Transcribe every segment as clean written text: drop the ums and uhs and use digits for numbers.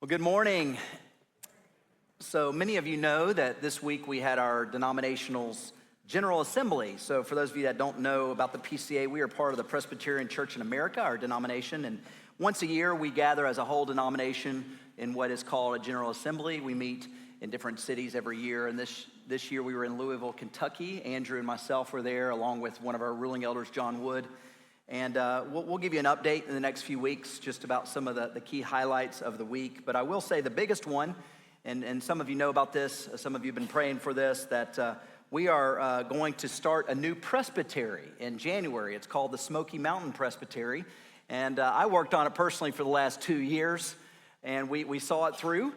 Well, good morning. So many of you know that this week we had our denominational's General Assembly. So for those of you that don't know about the PCA, we are part of the Presbyterian Church in America, our denomination. And once a year, we gather as a whole denomination in what is called a General Assembly. We meet in different cities every year. And this year we were in Louisville, Kentucky. Andrew and myself were there, along with one of our ruling elders, John Wood. And we'll give you an update in the next few weeks just about some of the key highlights of the week. But I will say the biggest one, and some of you know about this, some of you have been praying for this, that we are going to start a new presbytery in January. It's called the Smoky Mountain Presbytery. And I worked on it personally for the last 2 years, and we saw it through.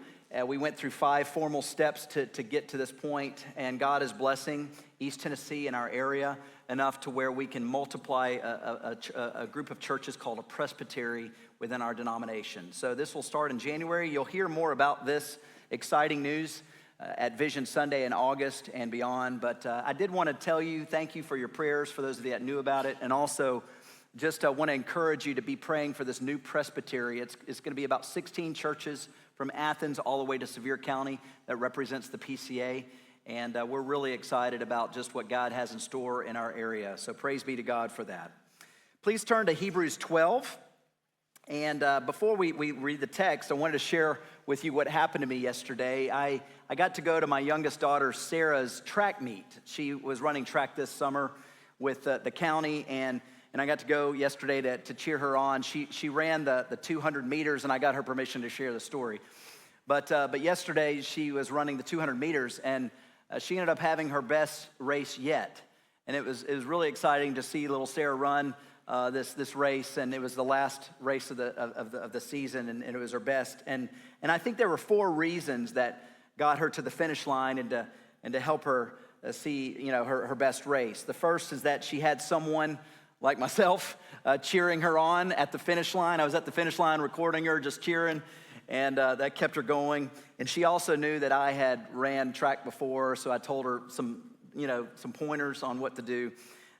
We went through 5 formal steps to get to this point, and God is blessing East Tennessee and our area enough to where we can multiply a group of churches called a presbytery within our denomination. So this will start in January. You'll hear more about this exciting news at Vision Sunday in August and beyond. But I did want to tell you, thank you for your prayers for those of you that knew about it, and also just want to encourage you to be praying for this new presbytery. It's going to be about 16 churches from Athens all the way to Sevier County that represents the PCA. And we're really excited about just what God has in store in our area. So praise be to God for that. Please turn to Hebrews 12. And before we read the text, I wanted to share with you what happened to me yesterday. I got to go to my youngest daughter Sarah's track meet. She was running track this summer with the county, and I got to go yesterday to cheer her on. She ran the 200 meters, and I got her permission to share the story. But yesterday she was running the 200 meters, and she ended up having her best race yet. And it was really exciting to see little Sarah run this race, and it was the last race of the season, and it was her best. And I think there were 4 reasons that got her to the finish line and to help her see her best race. The first is that she had someone like myself cheering her on at the finish line. I was at the finish line recording her, just cheering, and that kept her going. And she also knew that I had ran track before, so I told her some pointers on what to do.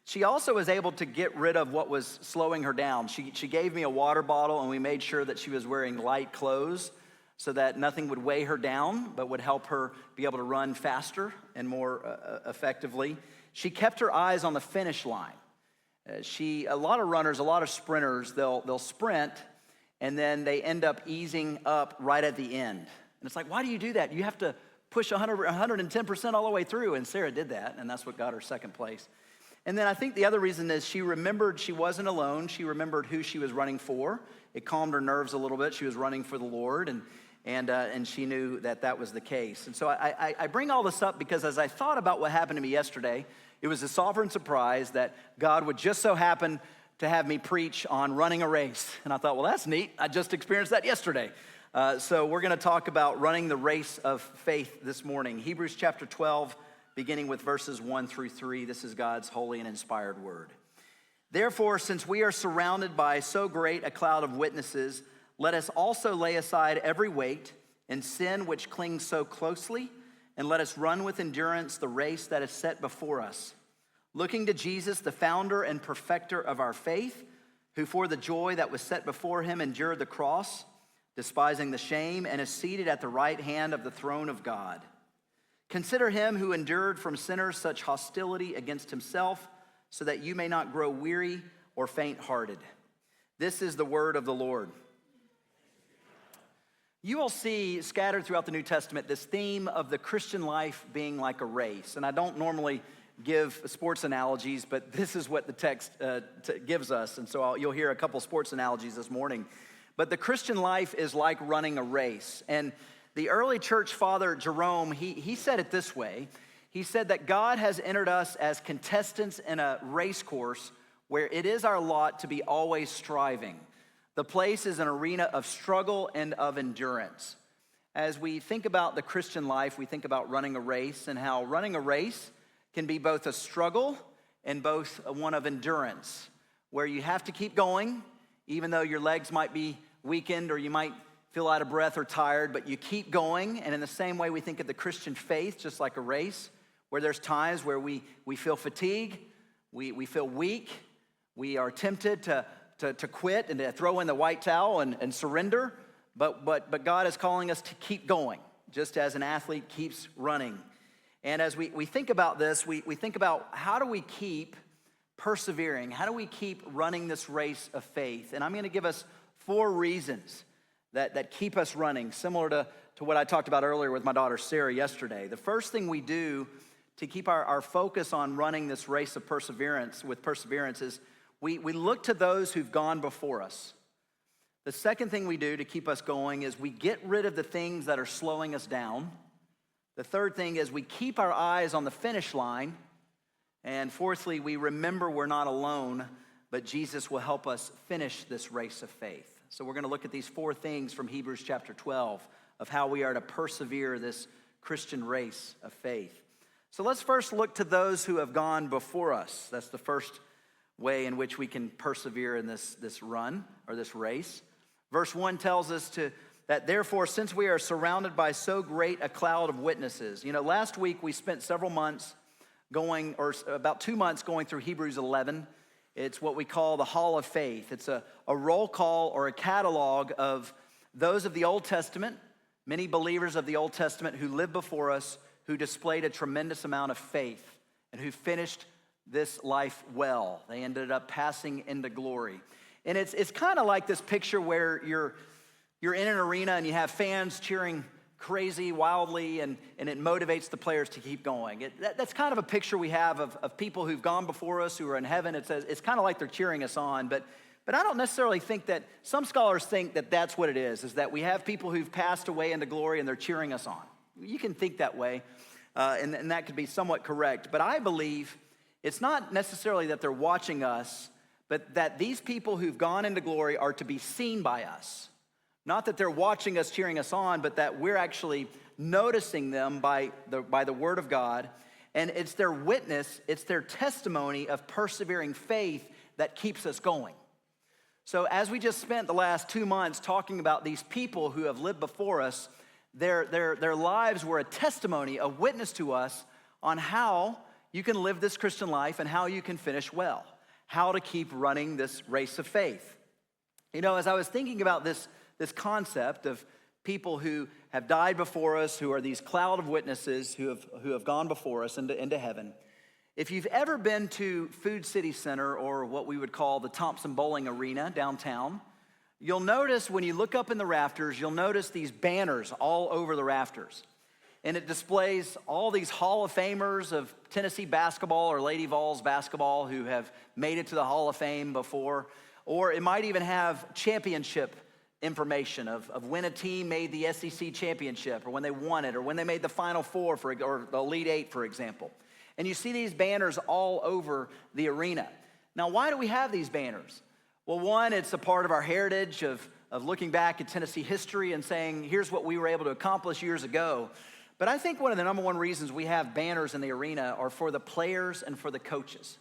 She also was able to get rid of what was slowing her down. She gave me a water bottle, and we made sure that she was wearing light clothes so that nothing would weigh her down, but would help her be able to run faster and more effectively. She kept her eyes on the finish line. A lot of runners, a lot of sprinters, they'll sprint, and then they end up easing up right at the end. And it's like, why do you do that? You have to push 110% all the way through. And Sarah did that, and that's what got her second place. And then I think the other reason is she remembered she wasn't alone. She remembered who she was running for. It calmed her nerves a little bit. She was running for the Lord, and she knew that was the case. And so I bring all this up because as I thought about what happened to me yesterday, it was a sovereign surprise that God would just so happen to have me preach on running a race. And I thought, well, that's neat. I just experienced that yesterday. So we're going to talk about running the race of faith this morning. Hebrews chapter 12, beginning with verses 1 through 3. This is God's holy and inspired word. Therefore, since we are surrounded by so great a cloud of witnesses, let us also lay aside every weight and sin which clings so closely, and let us run with endurance the race that is set before us, looking to Jesus, the founder and perfecter of our faith, who for the joy that was set before him endured the cross, despising the shame, and is seated at the right hand of the throne of God. Consider him who endured from sinners such hostility against himself, so that you may not grow weary or faint-hearted. This is the word of the Lord. You will see scattered throughout the New Testament this theme of the Christian life being like a race. And I don't normally give sports analogies, but this is what the text gives us. And so you'll hear a couple sports analogies this morning. But the Christian life is like running a race. And the early church father, Jerome, he said it this way. He said that God has entered us as contestants in a race course where it is our lot to be always striving. The place is an arena of struggle and of endurance. As we think about the Christian life, we think about running a race and how running a race can be both a struggle and both one of endurance, where you have to keep going, even though your legs might be weakened or you might feel out of breath or tired, but you keep going. And in the same way, we think of the Christian faith just like a race, where there's times where we feel fatigue, we feel weak, we are tempted to quit and to throw in the white towel and surrender. but God is calling us to keep going, just as an athlete keeps running. And as we think about this, we think about how do we keep persevering? How do we keep running this race of faith? And I'm going to give us 4 reasons that keep us running, similar to what I talked about earlier with my daughter Sarah yesterday. The first thing we do to keep our focus on running this race of perseverance is we look to those who've gone before us. The second thing we do to keep us going is we get rid of the things that are slowing us down. The third thing is we keep our eyes on the finish line. And fourthly, we remember we're not alone, but Jesus will help us finish this race of faith. So we're going to look at these 4 things from Hebrews chapter 12 of how we are to persevere this Christian race of faith. So let's first look to those who have gone before us. That's the first way in which we can persevere in this run or this race. Verse 1 tells us that therefore, since we are surrounded by so great a cloud of witnesses. You know, last week we spent several months about 2 months going through Hebrews 11. It's what we call the Hall of Faith. It's a roll call or a catalog of those of the Old Testament, many believers of the Old Testament who lived before us, who displayed a tremendous amount of faith and who finished this life well. They ended up passing into glory. And it's kind of like this picture where you're in an arena and you have fans cheering crazy, wildly, and it motivates the players to keep going. That's kind of a picture we have of people who've gone before us, who are in heaven. It's kind of like they're cheering us on, but I don't necessarily think that, some scholars think that that's what it is that we have people who've passed away into glory and they're cheering us on. You can think that way, and that could be somewhat correct, but I believe it's not necessarily that they're watching us, but that these people who've gone into glory are to be seen by us. Not that they're watching us, cheering us on, but that we're actually noticing them by the word of God. And it's their witness, it's their testimony of persevering faith that keeps us going. So as we just spent the last 2 months talking about these people who have lived before us, their lives were a testimony, a witness to us on how you can live this Christian life and how you can finish well, how to keep running this race of faith. You know, as I was thinking about this concept of people who have died before us, who are these cloud of witnesses who have gone before us into heaven. If you've ever been to Food City Center, or what we would call the Thompson Bowling Arena downtown, you'll notice when you look up in the rafters, you'll notice these banners all over the rafters. And it displays all these Hall of Famers of Tennessee basketball or Lady Vols basketball who have made it to the Hall of Fame before. Or it might even have championship information of when a team made the SEC championship, or when they won it, or when they made the Final Four, or the Elite Eight, for example. And you see these banners all over the arena. Now, why do we have these banners? Well, one, it's a part of our heritage of looking back at Tennessee history and saying, here's what we were able to accomplish years ago. But I think one of the number one reasons we have banners in the arena are for the players and for the coaches.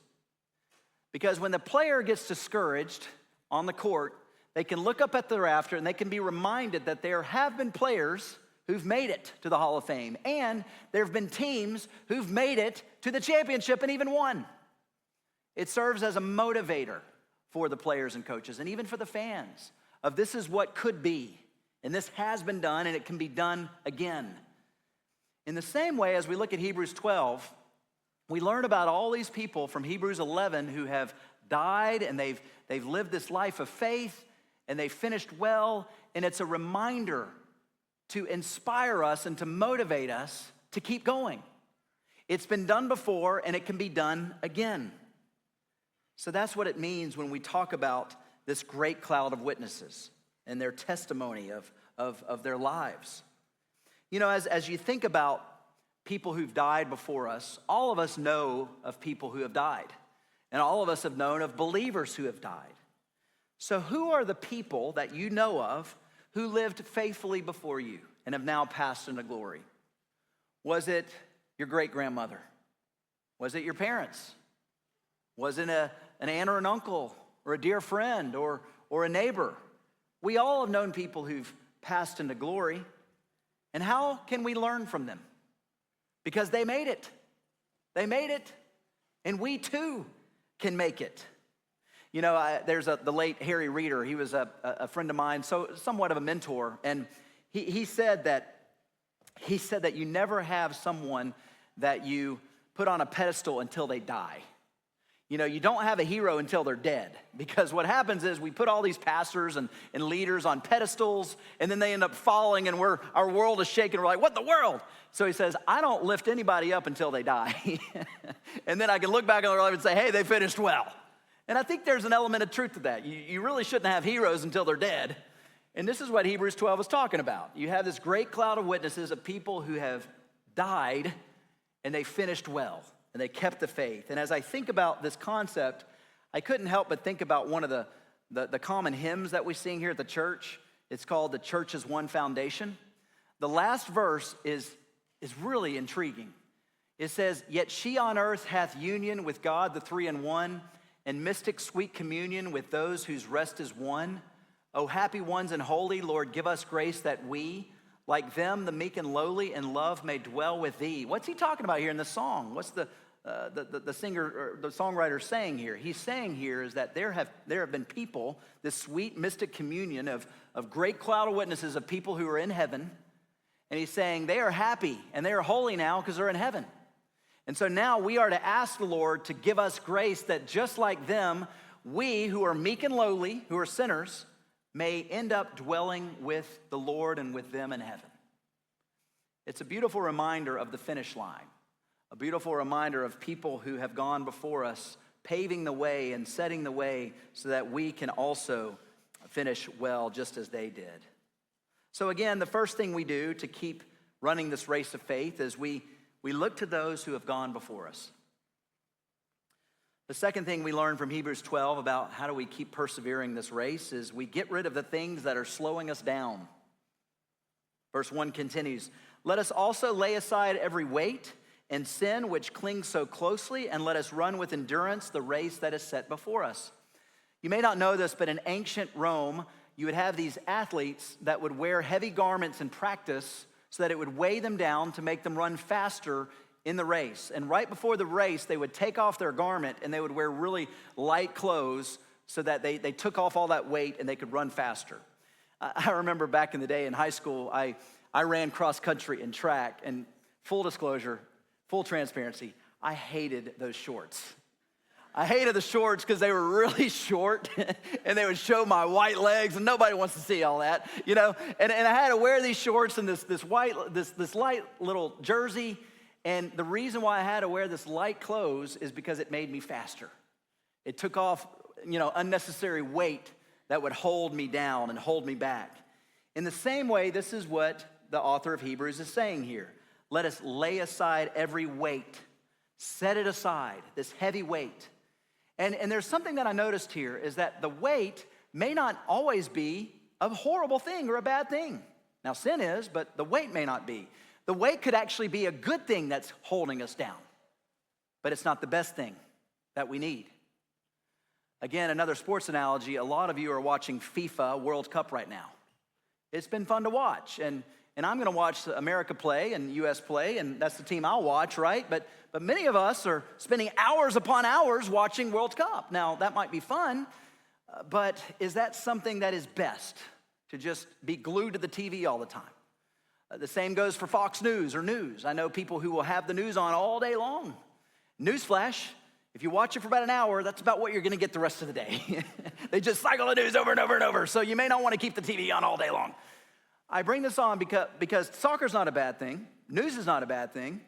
Because when the player gets discouraged on the court, they can look up at the rafter and they can be reminded that there have been players who've made it to the Hall of Fame, and there have been teams who've made it to the championship and even won. It serves as a motivator for the players and coaches, and even for the fans, of this is what could be, and this has been done, and it can be done again. In the same way, as we look at Hebrews 12, we learn about all these people from Hebrews 11 who have died, and they've lived this life of faith, and they finished well, and it's a reminder to inspire us and to motivate us to keep going. It's been done before, and it can be done again. So that's what it means when we talk about this great cloud of witnesses and their testimony of their lives. You know, as you think about people who've died before us, all of us know of people who have died. And all of us have known of believers who have died. So who are the people that you know of who lived faithfully before you and have now passed into glory? Was it your great-grandmother? Was it your parents? Was it an aunt or an uncle or a dear friend or a neighbor? We all have known people who've passed into glory. And how can we learn from them? Because they made it. They made it. And we too can make it. There's the late Harry Reeder. He was a friend of mine, so somewhat of a mentor, and he said that you never have someone that you put on a pedestal until they die. You don't have a hero until they're dead, because what happens is we put all these pastors and leaders on pedestals, and then they end up falling, and our world is shaking. We're like, what in the world? So he says, I don't lift anybody up until they die. And then I can look back on their life and say, hey, they finished well. And I think there's an element of truth to that. You really shouldn't have heroes until they're dead. And this is what Hebrews 12 is talking about. You have this great cloud of witnesses of people who have died, and they finished well, and they kept the faith. And as I think about this concept, I couldn't help but think about one of the common hymns that we sing here at the church. It's called The Church is One Foundation. The last verse is really intriguing. It says, yet she on earth hath union with God, the three in one, and mystic sweet communion with those whose rest is won. O happy ones and holy, Lord, give us grace that we, like them, the meek and lowly, in love may dwell with thee. What's he talking about here in the song? What's the singer or the songwriter saying here? He's saying here is that there have been people, this sweet mystic communion of great cloud of witnesses of people who are in heaven, and he's saying they are happy and they are holy now because they're in heaven. And so now we are to ask the Lord to give us grace that just like them, we who are meek and lowly, who are sinners, may end up dwelling with the Lord and with them in heaven. It's a beautiful reminder of the finish line, a beautiful reminder of people who have gone before us, paving the way and setting the way so that we can also finish well just as they did. So again, the first thing we do to keep running this race of faith is we look to those who have gone before us. The second thing we learn from Hebrews 12 about how do we keep persevering this race is we get rid of the things that are slowing us down. Verse 1 continues, let us also lay aside every weight and sin which clings so closely, and let us run with endurance the race that is set before us. You may not know this, but in ancient Rome, you would have these athletes that would wear heavy garments in practice so that it would weigh them down to make them run faster in the race. And right before the race, they would take off their garment and they would wear really light clothes so that they took off all that weight and they could run faster. I remember back in the day in high school, I ran cross country and track, and full disclosure, full transparency, I hated those shorts. I hated the shorts because they were really short and they would show my white legs, and nobody wants to see all that, And I had to wear these shorts and this light little jersey. And the reason why I had to wear this light clothes is because it made me faster. It took off, unnecessary weight that would hold me down and hold me back. In the same way, this is what the author of Hebrews is saying here. Let us lay aside every weight. Set it aside, this heavy weight. And there's something that I noticed here is that the weight may not always be a horrible thing or a bad thing. Now, sin is, but the weight may not be. The weight could actually be a good thing that's holding us down, but it's not the best thing that we need. Again, another sports analogy, a lot of you are watching FIFA World Cup right now. It's been fun to watch, and I'm going to watch America play and U.S. play, and that's the team I'll watch, right? But many of us are spending hours upon hours watching World Cup. Now, that might be fun, but is that something that is best, to just be glued to the TV all the time? The same goes for Fox News or news. I know people who will have the news on all day long. Newsflash, if you watch it for about an hour, that's about what you're going to get the rest of the day. They just cycle the news over and over and over, so you may not want to keep the TV on all day long. I bring this on because soccer's not a bad thing. News is not a bad thing.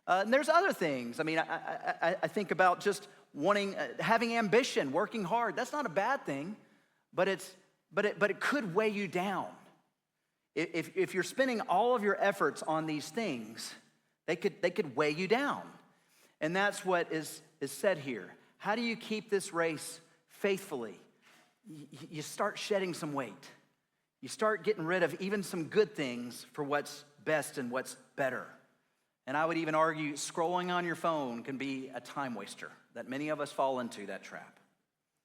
And there's other things. I mean, I think about just wanting, having ambition, working hard. That's not a bad thing, but it could weigh you down. If you're spending all of your efforts on these things, they could weigh you down. And that's what is said here. How do you keep this race faithfully? You start shedding some weight. You start getting rid of even some good things for what's best and what's better. And I would even argue scrolling on your phone can be a time waster, that many of us fall into that trap.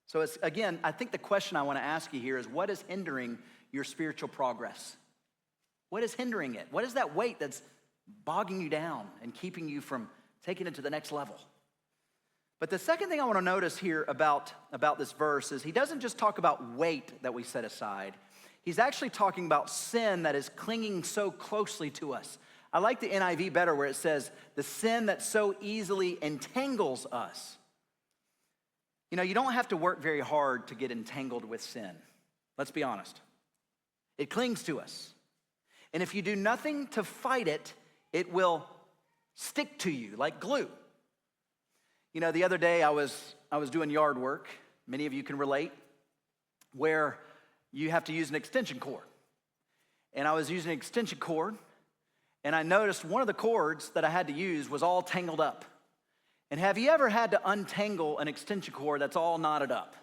So it's, again, I think the question I want to ask you here is, what is hindering your spiritual progress? What is hindering it? What is that weight that's bogging you down and keeping you from taking it to the next level? But the second thing I want to notice here about this verse is he doesn't just talk about weight that we set aside. He's actually talking about sin that is clinging so closely to us. I like the NIV better where it says, the sin that so easily entangles us. You know, you don't have to work very hard to get entangled with sin. Let's be honest. It clings to us. And if you do nothing to fight it, it will stick to you like glue. You know, the other day I was doing yard work, many of you can relate, where you have to use an extension cord. And I was using an extension cord, and I noticed one of the cords that I had to use was all tangled up. And have you ever had to untangle an extension cord that's all knotted up?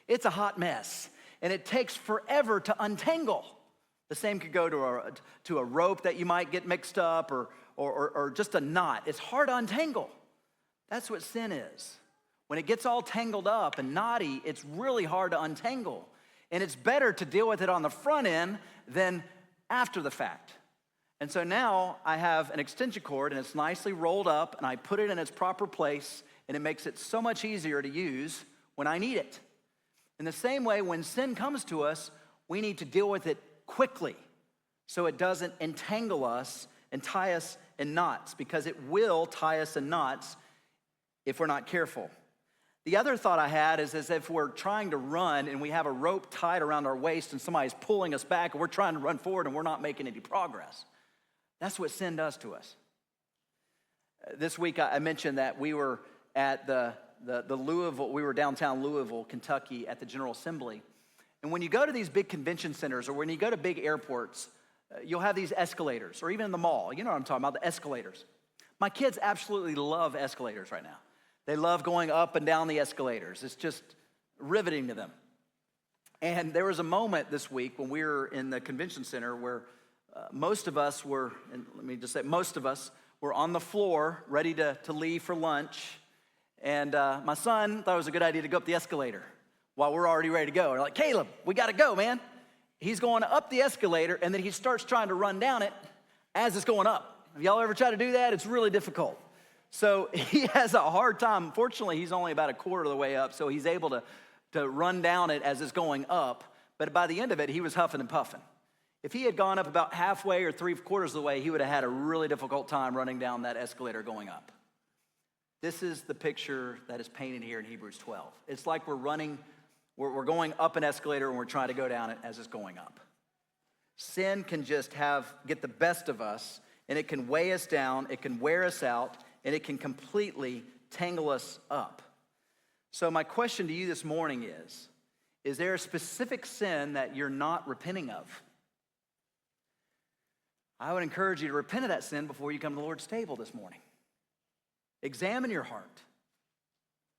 It's a hot mess, and it takes forever to untangle. The same could go to a rope that you might get mixed up or just a knot. It's hard to untangle. That's what sin is. When it gets all tangled up and knotty, it's really hard to untangle. And it's better to deal with it on the front end than after the fact. And so now I have an extension cord, and it's nicely rolled up, and I put it in its proper place, and it makes it so much easier to use when I need it. In the same way, when sin comes to us, we need to deal with it quickly so it doesn't entangle us and tie us in knots, because it will tie us in knots if we're not careful. The other thought I had is as if we're trying to run and we have a rope tied around our waist and somebody's pulling us back and we're trying to run forward and we're not making any progress. That's what sin does to us. This week I mentioned that we were at the Louisville, we were downtown Louisville, Kentucky at the General Assembly. And when you go to these big convention centers or when you go to big airports, you'll have these escalators, or even in the mall. You know what I'm talking about, the escalators. My kids absolutely love escalators right now. They love going up and down the escalators. It's just riveting to them. And there was a moment this week when we were in the convention center where most of us were on the floor ready to leave for lunch. And my son thought it was a good idea to go up the escalator while we're already ready to go. We're like, Caleb, we got to go, man. He's going up the escalator, and then he starts trying to run down it as it's going up. Have y'all ever tried to do that? It's really difficult. So he has a hard time. Fortunately, he's only about a quarter of the way up, so he's able to run down it as it's going up. But by the end of it, he was huffing and puffing. If he had gone up about halfway or 3/4 of the way, he would have had a really difficult time running down that escalator going up. This is the picture that is painted here in Hebrews 12. It's like we're going up an escalator and we're trying to go down it as it's going up. Sin can just get the best of us, and it can weigh us down, it can wear us out, and it can completely tangle us up. So my question to you this morning is there a specific sin that you're not repenting of? I would encourage you to repent of that sin before you come to the Lord's table this morning. Examine your heart,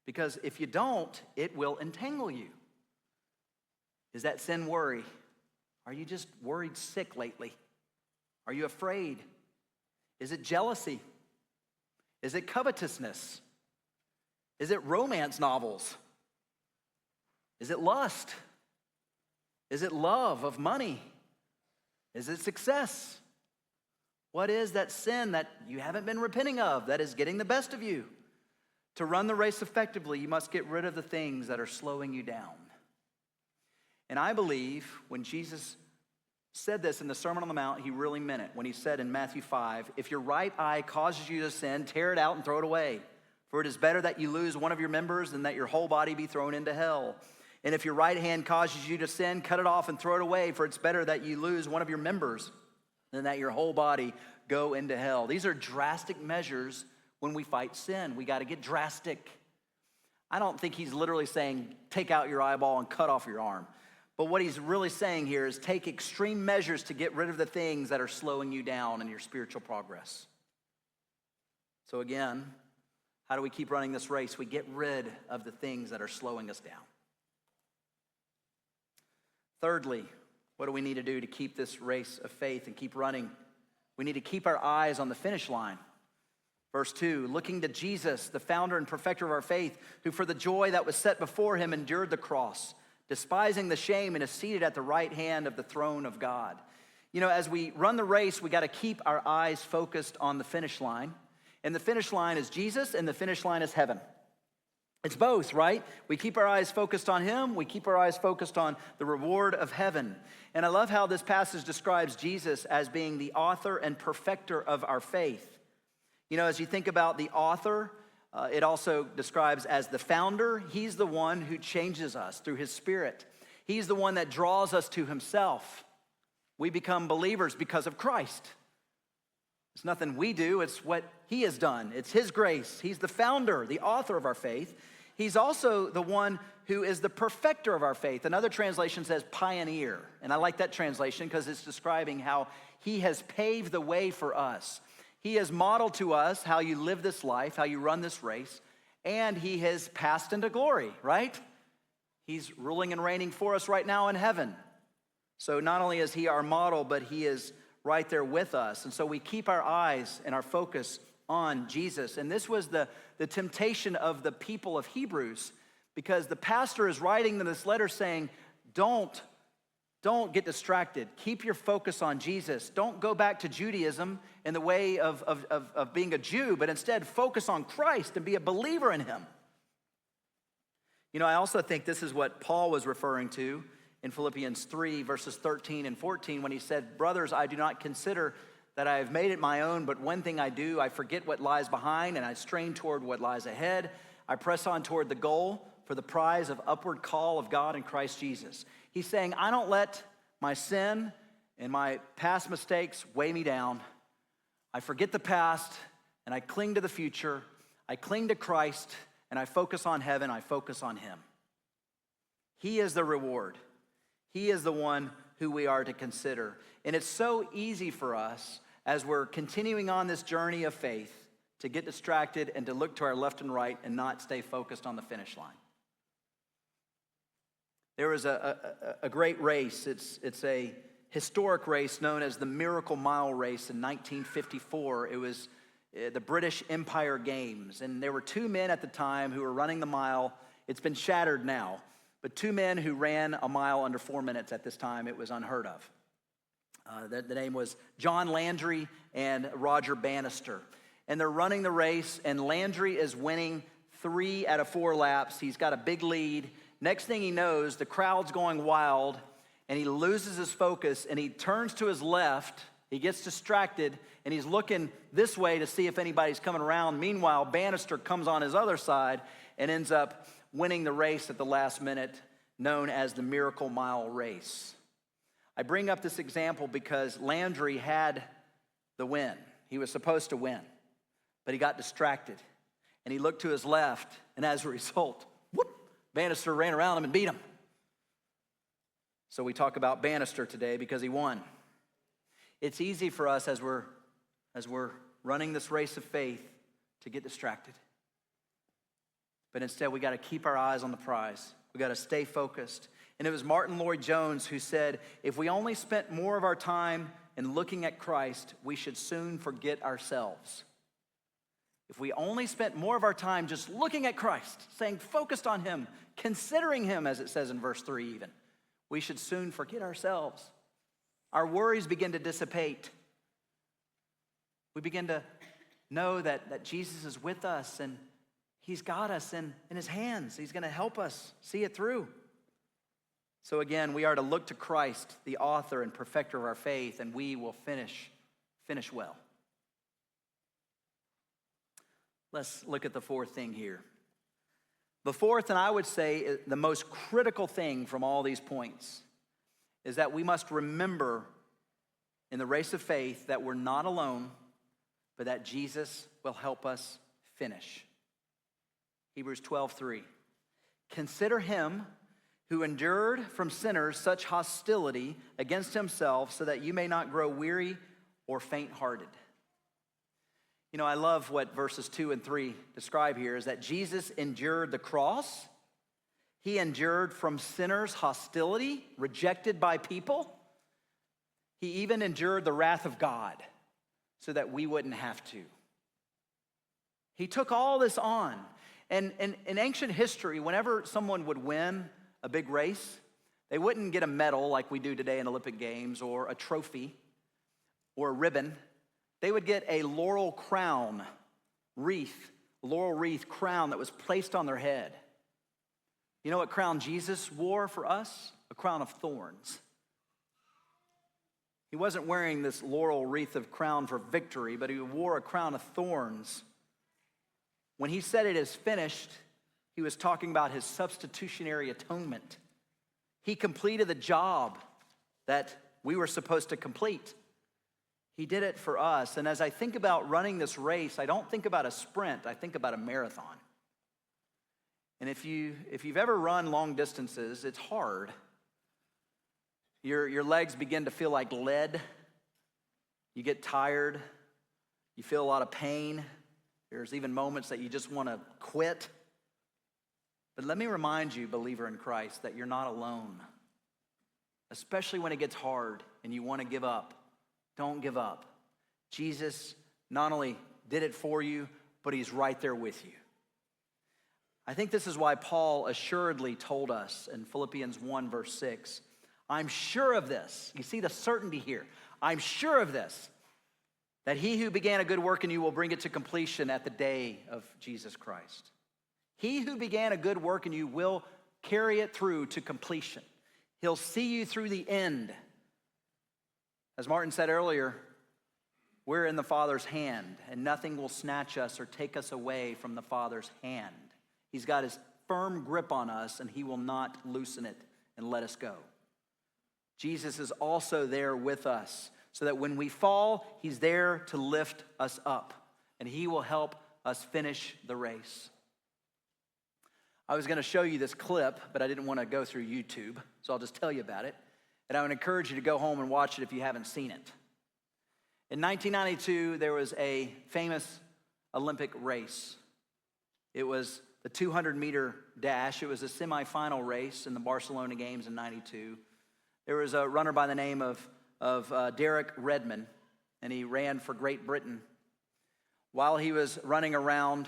because if you don't, it will entangle you. Is that sin worry? Are you just worried sick lately? Are you afraid? Is it jealousy? Is it covetousness? Is it romance novels? Is it lust? Is it love of money? Is it success? What is that sin that you haven't been repenting of that is getting the best of you? To run the race effectively, you must get rid of the things that are slowing you down. And I believe when Jesus said this in the Sermon on the Mount, he really meant it. When he said in Matthew 5, if your right eye causes you to sin, tear it out and throw it away. For it is better that you lose one of your members than that your whole body be thrown into hell. And if your right hand causes you to sin, cut it off and throw it away. For it's better that you lose one of your members than that your whole body go into hell. These are drastic measures when we fight sin. We got to get drastic. I don't think he's literally saying, take out your eyeball and cut off your arm. But what he's really saying here is take extreme measures to get rid of the things that are slowing you down in your spiritual progress. So again, how do we keep running this race? We get rid of the things that are slowing us down. Thirdly, what do we need to do to keep this race of faith and keep running? We need to keep our eyes on the finish line. Verse 2, looking to Jesus, the founder and perfecter of our faith, who for the joy that was set before him endured the cross, despising the shame, and is seated at the right hand of the throne of God. You know, as we run the race, we got to keep our eyes focused on the finish line. And the finish line is Jesus, and the finish line is heaven. It's both, right? We keep our eyes focused on him. We keep our eyes focused on the reward of heaven. And I love how this passage describes Jesus as being the author and perfecter of our faith. You know, as you think about the author, it also describes as the founder. He's the one who changes us through his Spirit. He's the one that draws us to himself. We become believers because of Christ. It's nothing we do, it's what he has done. It's his grace. He's the founder, the author of our faith. He's also the one who is the perfecter of our faith. Another translation says pioneer. And I like that translation because it's describing how he has paved the way for us. He has modeled to us how you live this life, how you run this race, and he has passed into glory, right? He's ruling and reigning for us right now in heaven. So not only is he our model, but he is right there with us. And so we keep our eyes and our focus on Jesus. And this was the temptation of the people of Hebrews, because the pastor is writing them this letter saying, don't get distracted. Keep your focus on Jesus. Don't go back to Judaism in the way of being a Jew, but instead focus on Christ and be a believer in him. You know, I also think this is what Paul was referring to in Philippians 3, verses 13 and 14, when he said, "Brothers, I do not consider that I have made it my own, but one thing I do, I forget what lies behind, and I strain toward what lies ahead. I press on toward the goal for the prize of upward call of God in Christ Jesus." He's saying, I don't let my sin and my past mistakes weigh me down. I forget the past, and I cling to the future. I cling to Christ, and I focus on heaven. I focus on him. He is the reward. He is the one who we are to consider. And it's so easy for us as we're continuing on this journey of faith to get distracted and to look to our left and right and not stay focused on the finish line. There was a great race. It's a historic race known as the Miracle Mile Race in 1954. It was the British Empire Games. And there were two men at the time who were running the mile. It's been shattered now. But two men who ran a mile under 4 minutes at this time, it was unheard of. The name was John Landry and Roger Bannister. And they're running the race, and Landry is winning 3 out of 4 laps. He's got a big lead. Next thing he knows, the crowd's going wild, and he loses his focus, and he turns to his left. He gets distracted, and he's looking this way to see if anybody's coming around. Meanwhile, Bannister comes on his other side and ends up winning the race at the last minute, known as the Miracle Mile Race. I bring up this example because Landry had the win. He was supposed to win, but he got distracted, and he looked to his left, and as a result, Bannister ran around him and beat him. So we talk about Bannister today because he won. It's easy for us as we're running this race of faith to get distracted. But instead, we got to keep our eyes on the prize. We got to stay focused. And it was Martin Lloyd-Jones who said, if we only spent more of our time in looking at Christ, we should soon forget ourselves. If we only spent more of our time just looking at Christ, staying focused on him, considering him, as it says in verse 3 even, we should soon forget ourselves. Our worries begin to dissipate. We begin to know that Jesus is with us, and he's got us in his hands. He's going to help us see it through. So again, we are to look to Christ, the author and perfecter of our faith, and we will finish well. Let's look at the fourth thing here. The fourth, and I would say the most critical thing from all these points, is that we must remember in the race of faith that we're not alone, but that Jesus will help us finish. Hebrews 12:3. Consider him who endured from sinners such hostility against himself, so that you may not grow weary or faint-hearted. You know, I love what verses 2 and 3 describe here, is that Jesus endured the cross. He endured from sinners' hostility, rejected by people. He even endured the wrath of God so that we wouldn't have to. He took all this on. And in ancient history, whenever someone would win a big race, they wouldn't get a medal like we do today in Olympic Games, or a trophy, or a ribbon. They would get a laurel crown wreath laurel wreath crown that was placed on their head. You know what crown Jesus wore for us? A crown of thorns. He wasn't wearing this laurel wreath of crown for victory, but he wore a crown of thorns. When he said it is finished, he was talking about his substitutionary atonement. He completed the job that we were supposed to complete. He did it for us. And as I think about running this race, I don't think about a sprint, I think about a marathon. And if you've ever run long distances, it's hard. Your legs begin to feel like lead. You get tired. You feel a lot of pain. There's even moments that you just want to quit. But let me remind you, believer in Christ, that you're not alone. Especially when it gets hard and you want to give up. Don't give up. Jesus not only did it for you, but he's right there with you. I think this is why Paul assuredly told us in Philippians 1 verse 6, I'm sure of this. You see the certainty here. I'm sure of this, that he who began a good work in you will bring it to completion at the day of Jesus Christ. He who began a good work in you will carry it through to completion. He'll see you through the end. As Martin said earlier, we're in the Father's hand, and nothing will snatch us or take us away from the Father's hand. He's got his firm grip on us, and he will not loosen it and let us go. Jesus is also there with us, so that when we fall, he's there to lift us up, and he will help us finish the race. I was going to show you this clip, but I didn't want to go through YouTube, so I'll just tell you about it. And I would encourage you to go home and watch it if you haven't seen it. In 1992, there was a famous Olympic race. It was the 200-meter dash. It was a semifinal race in the Barcelona Games in 92. There was a runner by the name of Derek Redmond, and he ran for Great Britain. While he was running around,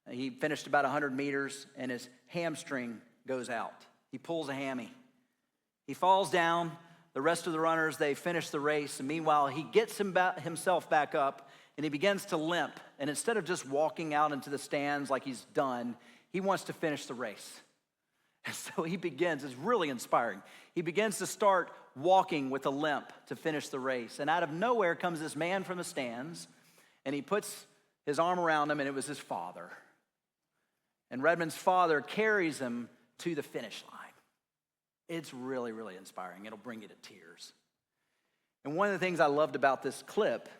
he finished about 100 meters, and his hamstring goes out. He pulls a hammy. He falls down. The rest of the runners, they finish the race, and meanwhile, he gets himself back up, and he begins to limp. And instead of just walking out into the stands like he's done, he wants to finish the race. And so he begins, it's really inspiring. He begins to start walking with a limp to finish the race. And out of nowhere comes this man from the stands, and he puts his arm around him, and it was his father. And Redmond's father carries him to the finish line. It's really, really inspiring. It'll bring you to tears. And one of the things I loved about this clip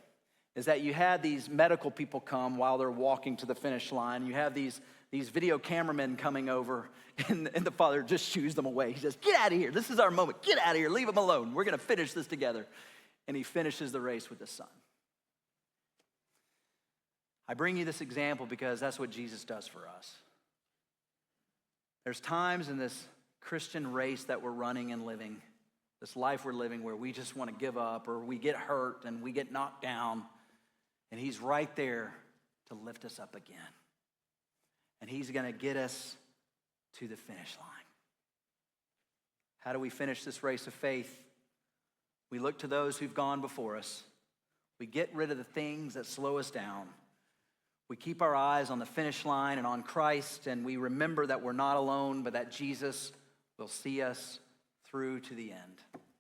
is that you had these medical people come while they're walking to the finish line. You have these video cameramen coming over, and the father just shoos them away. He says, get out of here. This is our moment. Get out of here. Leave them alone. We're going to finish this together. And he finishes the race with his son. I bring you this example because that's what Jesus does for us. There's times in this Christian race that we're running and living, this life we're living, where we just want to give up, or we get hurt and we get knocked down, and he's right there to lift us up again. And he's going to get us to the finish line. How do we finish this race of faith? We look to those who've gone before us. We get rid of the things that slow us down. We keep our eyes on the finish line and on Christ, and we remember that we're not alone, but that Jesus will see us through to the end.